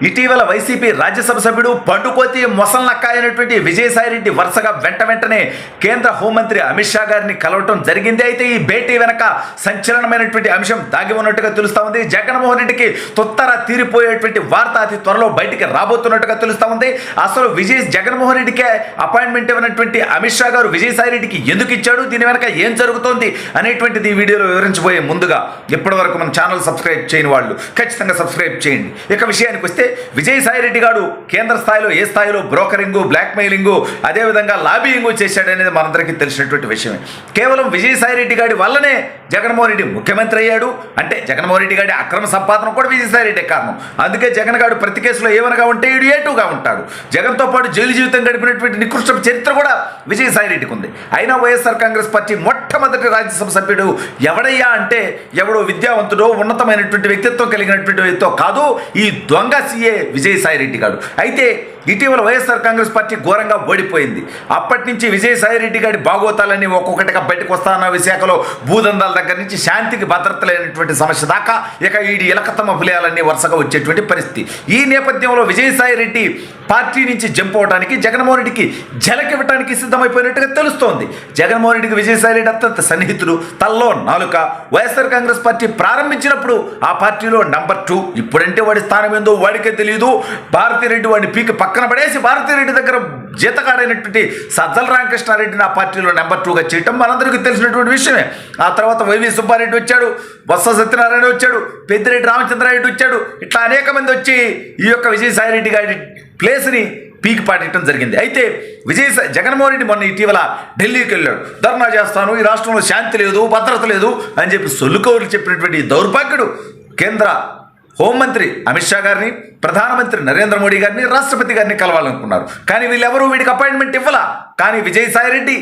ఇటీవల వైసీపీ రాజ్యసభ సభ్యుడు పండుకోతి మొసల్నక్క అయినటువంటి విజయసాయిరెడ్డి వరుసగా వెంటనే కేంద్ర హోంమంత్రి అమిత్ షా గారిని కలవటం జరిగింది. అయితే ఈ భేటీ వెనక సంచలనమైనటువంటి అంశం దాగి ఉన్నట్టుగా తెలుస్తా ఉంది. జగన్మోహన్ రెడ్డికి తొత్తర తీరిపోయేటువంటి వార్త అతి త్వరలో బయటికి రాబోతున్నట్టుగా తెలుస్తా ఉంది. అసలు జగన్మోహన్ రెడ్డికే అపాయింట్మెంట్ ఇవ్వనటువంటి అమిత్ షా గారు విజయసాయిరెడ్డికి ఎందుకు ఇచ్చాడు, దీని వెనక ఏం జరుగుతోంది అనేటువంటిది ఈ వీడియోలో వివరించబోయే ముందుగా ఇప్పటి వరకు మన ఛానల్ సబ్స్క్రైబ్ చేయని వాళ్ళు ఖచ్చితంగా సబ్స్క్రైబ్ చేయండి. ఇక విషయానికి వస్తే విజయసాయిరెడ్డి గారు కేంద్ర స్థాయిలో ఏ స్థాయిలో బ్రోకరింగ్, బ్లాక్మెయిలింగ్, అదేవిధంగా లాబియింగ్ చేశాడనేది మనందరికీ తెలిసినటువంటి విషయమే. కేవలం విజయసాయిరెడ్డి గారి వల్లనే జగన్మోహన్ రెడ్డి ముఖ్యమంత్రి అయ్యాడు. అంటే జగన్మోహన్ రెడ్డి గారి అక్రమ సంపాదన కూడా విజయసాయిరెడ్డి కారణం. అందుకే జగన్ గారు ప్రతి కేసులో ఏమనగా ఉంటే ఈడు ఏటుగా ఉంటాడు. జగన్తో పాటు జైలు జీవితం గడిపినటువంటి నికృష్ట చరిత్ర కూడా విజయసాయిరెడ్డికి ఉంది. అయినా వైఎస్ఆర్ కాంగ్రెస్ పార్టీ మొట్టమొదటి రాజ్యసభ సభ్యుడు ఎవడయ్యా అంటే ఎవడో విద్యావంతుడో ఉన్నతమైనటువంటి వ్యక్తిత్వం కలిగినటువంటి వ్యక్తితో కాదు, ఈ దొంగ సీఏ విజయసాయిరెడ్డి గారు. అయితే ఇటీవల వైఎస్ఆర్ కాంగ్రెస్ పార్టీ ఘోరంగా ఓడిపోయింది. అప్పటి నుంచి విజయసాయిరెడ్డి గారి బాగోతాలన్నీ ఒక్కొక్కటిగా బయటకు వస్తాన్న విశాఖలో భూదందాల దగ్గర నుంచి శాంతికి భద్రత లేనటువంటి సమస్య దాకా ఇక ఈ ఇలకతమ్మ పులియాలన్నీ వరుసగా వచ్చేటువంటి పరిస్థితి. ఈ నేపథ్యంలో విజయసాయిరెడ్డి పార్టీ నుంచి జంప్ అవడానికి జగన్మోహన్ రెడ్డికి జలకివ్వడానికి సిద్ధమైపోయినట్టుగా తెలుస్తోంది. జగన్మోహన్ రెడ్డికి విజయసాయిరెడ్డి అత్యంత సన్నిహితుడు, తల్లో నాలుక. వైఎస్ఆర్ కాంగ్రెస్ పార్టీ ప్రారంభించినప్పుడు ఆ పార్టీలో నెంబర్ 2. ఇప్పుడంటే వాడి స్థానం ఏందో వాడికే తెలియదు. భారతిరెడ్డి వాడిని పీకి పక్కన పడేసి భారతిరెడ్డి దగ్గర జీతకాడైనటువంటి సజ్జల రామకృష్ణారెడ్డిని ఆ పార్టీలో నెంబర్ 2గా చేయటం మనందరికీ తెలిసినటువంటి విషయమే. ఆ తర్వాత వైవి సుబ్బారెడ్డి వచ్చాడు, బొత్స సత్యనారాయణ వచ్చాడు, పెద్దిరెడ్డి రామచంద్రారెడ్డి వచ్చాడు. ఇట్లా అనేక మంది వచ్చి ఈ యొక్క విజయసాయిరెడ్డి గారి ప్లేస్ని పీకి పాటించడం జరిగింది. అయితే జగన్మోహన్ రెడ్డి మొన్న ఇటీవల ఢిల్లీకి వెళ్ళాడు. ధర్నా చేస్తాను, ఈ రాష్ట్రంలో శాంతి లేదు, భద్రత లేదు అని చెప్పి సొల్లుకౌరులు చెప్పినటువంటి దౌర్భాగ్యుడు కేంద్ర హోంమంత్రి అమిత్ షా గారిని, ప్రధానమంత్రి నరేంద్ర మోడీ గారిని, రాష్ట్రపతి గారిని కలవాలనుకున్నారు. కానీ వీళ్ళెవరూ వీడికి అపాయింట్మెంట్ ఇవ్వాల. కానీ విజయసాయిరెడ్డి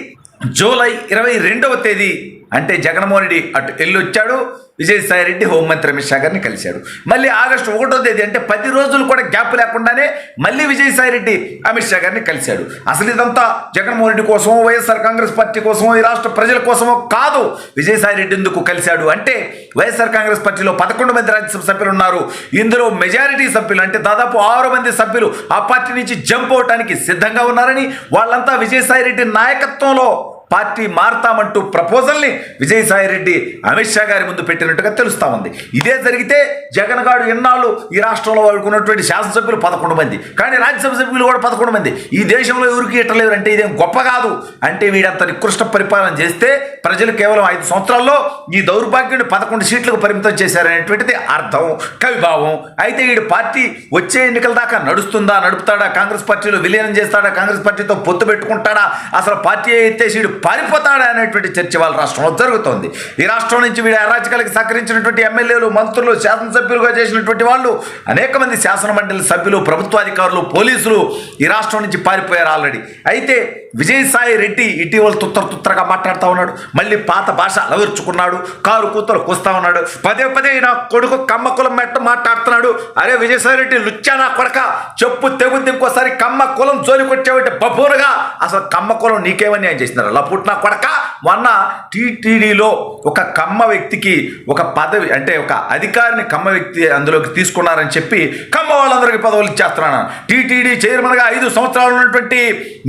జూలై 22వ తేదీ అంటే జగన్మోహన్ రెడ్డి అటు వెళ్ళి వచ్చాడు, విజయసాయిరెడ్డి హోంమంత్రి అమిత్ షా గారిని కలిశాడు. మళ్ళీ ఆగస్టు 1వ తేదీ అంటే 10 రోజులు కూడా గ్యాప్ లేకుండానే మళ్ళీ విజయసాయిరెడ్డి అమిత్ షా గారిని కలిశాడు. అసలు ఇదంతా జగన్మోహన్ రెడ్డి కోసమో, వైఎస్ఆర్ కాంగ్రెస్ పార్టీ కోసమో, ఈ రాష్ట్ర ప్రజల కోసమో కాదు. విజయసాయిరెడ్డి ఎందుకు కలిశాడు అంటే వైఎస్ఆర్ కాంగ్రెస్ పార్టీలో 11 మంది రాజ్యసభ సభ్యులు ఉన్నారు. ఇందులో మెజారిటీ సభ్యులు అంటే దాదాపు 6 మంది సభ్యులు ఆ పార్టీ నుంచి జంప్ అవడానికి సిద్ధంగా ఉన్నారని, వాళ్ళంతా విజయసాయిరెడ్డి నాయకత్వంలో పార్టీ మారుతామంటూ ప్రపోజల్ని విజయసాయిరెడ్డి అమిత్ షా గారి ముందు పెట్టినట్టుగా తెలుస్తా ఉంది. ఇదే జరిగితే జగన్ గారు ఎన్నాళ్ళు ఈ రాష్ట్రంలో వాడుకున్నటువంటి శాసనసభ్యులు 11 మంది, కానీ రాజ్యసభ సభ్యులు కూడా 11 మంది. ఈ దేశంలో ఎవరికి ఇట్టలేరు అంటే ఇదేం గొప్ప కాదు. అంటే వీడంత నికృష్ట పరిపాలన చేస్తే ప్రజలు కేవలం 5 సంవత్సరాల్లో ఈ దౌర్భాగ్యుని 11 సీట్లకు పరిమితం చేశారనేటువంటిది అర్థం, కవిభావం. అయితే వీడి పార్టీ వచ్చే ఎన్నికల దాకా నడుపుతాడా, కాంగ్రెస్ పార్టీలో విలీనం చేస్తాడా, కాంగ్రెస్ పార్టీతో పొత్తు పెట్టుకుంటాడా, అసలు పార్టీ ఎత్తేసి వీడు పారిపోతాడా అనేటువంటి చర్చ వాళ్ళ రాష్ట్రంలో జరుగుతోంది. ఈ రాష్ట్రం నుంచి వీడి అరాచకాలకు సహకరించినటువంటి ఎమ్మెల్యేలు, మంత్రులు, శాసనసభ్యులుగా చేసినటువంటి వాళ్ళు అనేక మంది శాసన మండలి సభ్యులు, ప్రభుత్వాధికారులు, పోలీసులు ఈ రాష్ట్రం నుంచి పారిపోయారు ఆల్రెడీ. అయితే విజయసాయిరెడ్డి ఇటీవల తుత్తరగా మాట్లాడుతూ ఉన్నాడు. మళ్ళీ పాత భాష అలవర్చుకున్నాడు, కారు కూతలు కూస్తా ఉన్నాడు. పదే నా కొడుకు కమ్మ కులం మెట్ట మాట్లాడుతున్నాడు. అరే విజయసాయిరెడ్డి లుచ్చా నా కొడక, చెప్పు తెగుద్ది, ఇంకోసారి కమ్మ కులం జోలి కొచ్చావంటే బబూరుగా. అసలు కమ్మ కులం నీకేమని ఆయన చేసినారు లపుట్నా కొడక. మొన్న టీటీడీలో ఒక కమ్మ వ్యక్తికి ఒక పదవి అంటే ఒక అధికారిని కమ్మ వ్యక్తి అందులోకి తీసుకున్నారని చెప్పి కమ్మ వాళ్ళందరికీ పదవులు ఇచ్చేస్తున్నాను. టీటీడీ చైర్మన్గా 5 సంవత్సరాలు ఉన్నటువంటి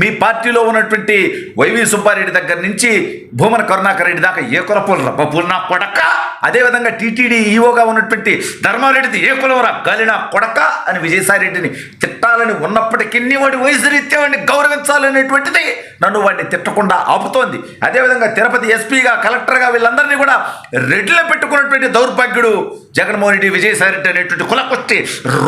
మీ పార్టీలో ఉన్నటువంటి వైవి సుబ్బారెడ్డి దగ్గర నుంచి భూమన కరుణాకర్ రెడ్డి దాకా ఏ కులపులరా బబుల్నా కొడక. అదేవిధంగా టీటీడీ ఈఓగా ఉన్నటువంటి ధర్మారెడ్డిది ఏ కులవరా గలినా కొడక అని విజయసాయిరెడ్డిని తిట్టాలని ఉన్నప్పటికీ వాడి వయసు రీత్యా వాడిని గౌరవించాలనేటువంటిది నన్ను వాడిని తిట్టకుండా ఆపుతోంది. అదేవిధంగా తిరుపతి ఎస్పీగా, కలెక్టర్గా వీళ్ళందరినీ కూడా రెడ్లో పెట్టుకున్నటువంటి దౌర్భాగ్యుడు జగన్మోహన్ రెడ్డి విజయసాయిరెడ్డి అనేటువంటి కులకొచ్చి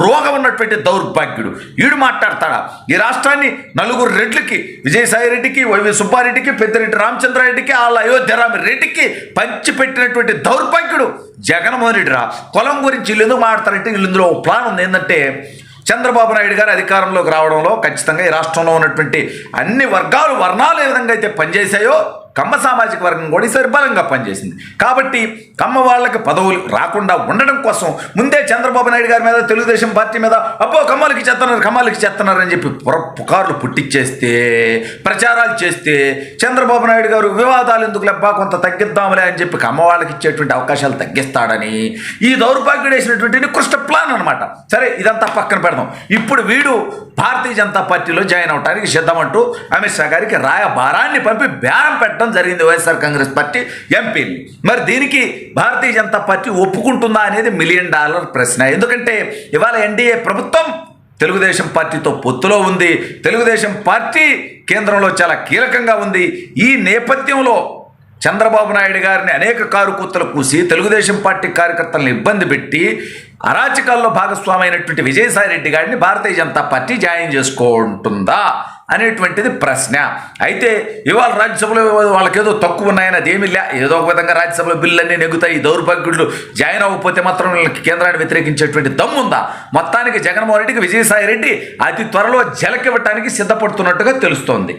రోగం ఉన్నటువంటి దౌర్భాగ్యుడు. వీడు మాట్లాడతాడా? ఈ రాష్ట్రాన్ని 4 రెడ్లకి, విజయసాయిరెడ్డికి, వైవి సుబ్బారెడ్డికి, పెద్దిరెడ్డి రామచంద్రారెడ్డికి, వాళ్ళ అయోధ్యరామిరెడ్డికి పంచిపెట్టినటువంటి దౌర్భాగ్యుడు జగన్మోహన్ రెడ్డి రా. కులం గురించి వీళ్ళు ఎందుకు మాట్లాడతారంటే ఇందులో ప్లాన్ ఉంది. ఏంటంటే చంద్రబాబు నాయుడు గారు అధికారంలోకి రావడంలో ఖచ్చితంగా ఈ రాష్ట్రంలో ఉన్నటువంటి అన్ని వర్ణాలు ఏ విధంగా అయితే పనిచేశాయో కమ్మ సామాజిక వర్గం కూడా ఈసారి బలంగా పనిచేసింది. కాబట్టి కమ్మ వాళ్ళకి పదవులు రాకుండా ఉండడం కోసం ముందే చంద్రబాబు నాయుడు గారి మీద, తెలుగుదేశం పార్టీ మీద అబ్బో కమ్మలకి చేస్తున్నారు అని చెప్పి పుకార్లు పుట్టించేస్తే, ప్రచారాలు చేస్తే చంద్రబాబు నాయుడు గారు వివాదాలు ఎందుకు లెబ్బా కొంత తగ్గిద్దాంలే అని చెప్పి కమ్మ వాళ్ళకి ఇచ్చేటువంటి అవకాశాలు తగ్గిస్తాడని ఈ దౌర్భాగ్యుడు వేసినటువంటి నికృష్ట ప్లాన్ అనమాట. సరే, ఇదంతా పక్కన పెడదాం. ఇప్పుడు వీడు భారతీయ జనతా పార్టీలో జాయిన్ అవడానికి సిద్ధమంటూ అమిత్ షా గారికి రాయబారాన్ని పంపి బేరం పెట్టడం జరిగింది వైఎస్ఆర్ కాంగ్రెస్ పార్టీ ఎంపీలు. మరి దీనికి భారతీయ జనతా పార్టీ ఒప్పుకుంటుందా అనేది $1 మిలియన్ ప్రశ్న. ఎందుకంటే ఇవాళ ఎన్డీఏ ప్రభుత్వం తెలుగుదేశం పార్టీతో పొత్తులో ఉంది. తెలుగుదేశం పార్టీ కేంద్రంలో చాలా కీలకంగా ఉంది. ఈ నేపథ్యంలో చంద్రబాబు నాయుడు గారిని అనేక కారుకూతలు కూసి తెలుగుదేశం పార్టీ కార్యకర్తలను ఇబ్బంది పెట్టి అరాచకాల్లో భాగస్వామి అయినటువంటి విజయసాయి రెడ్డి గారిని భారతీయ జనతా పార్టీ జాయిన్ చేసుకుంటుందా అనేటువంటిది ప్రశ్న. అయితే ఇవాళ రాజ్యసభలో వాళ్ళకేదో తక్కువ ఉన్నాయని అదేమీ లే, ఏదో ఒక విధంగా రాజ్యసభలో బిల్లులన్నీ నెగ్గుతాయి. దౌర్భాగ్యులు జాయిన్ అవ్వకపోతే మాత్రం వీళ్ళకి కేంద్రాన్ని వ్యతిరేకించేటువంటి దమ్ముందా? మొత్తానికి జగన్మోహన్ రెడ్డికి విజయసాయి రెడ్డి అతి త్వరలో జలకివ్వటానికి సిద్ధపడుతున్నట్టుగా తెలుస్తోంది.